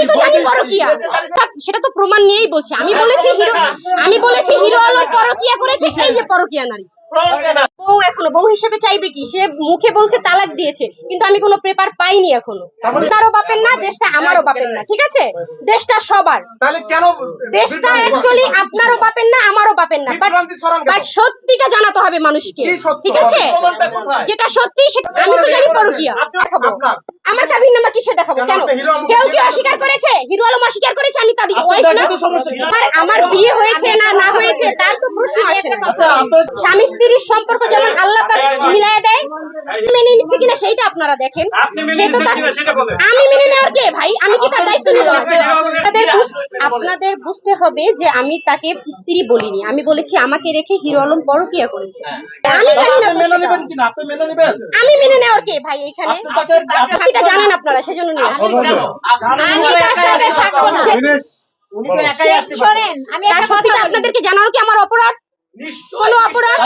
তো জানি পরকিয়া, সেটা তো প্রমাণ নিয়েই বলছি। আমি বলেছি হিরো আলম পরকিয়া করেছে, এই যে পরকিয়া নারী। বউ এখনো বউ হিসেবে চাইবে কি? সে মুখে বলছে তালাক দিয়েছে, কিন্তু আমি কোনো পেপার পাইনি এখনো। আপনারও বাপের না, দেশটা আমারও বাপের না, ঠিক আছে? দেশটা সবার। তাহলে কেন দেশটা অ্যাকচুয়ালি আপনারও বাপের না, আমারও বাপের না, বাট সত্যিটা জানাতে হবে মানুষকে, ঠিক আছে? যেটা সত্যি আমি তো জানি পরকিয়া। দেখাবো আমার কাবিননামা কিসে দেখাবো? কেন কেউ কি অস্বীকার করেছে? হিরো আলম অস্বীকার করেছে আমি তার ওয়াইফ না? আমার বিয়ে হয়েছে না না হয়েছে তার তো প্রশ্ন আসে না। স্বামী স্ত্রীর সম্পর্ক যেমন আল্লাহ পাক মিলায় দেয়, মেনে নিচ্ছে কিনা সেইটা আপনারা দেখেন। সে তো আমি মেনে নেওয়ার কে ভাই? আমি কি তার দায়িত্ব নিব? আপনাদের বুঝতে হবে যে আমি তাকে স্ত্রী বলিনি, আমি বলেছি আমাকে রেখে হিরো আলম পরকিয়া করেছে। আমি জানি না মেনে নেবেন কিনা, আপনি মেনে নেবেন? আমি মেনে নেওয়ার কে ভাই? এখানে এটা জানেন আপনারা, সেজন্য নিয়ে আসছি। আপনাদেরকে জানানো কি আমার অপরাধ? কোনো অপরাধ?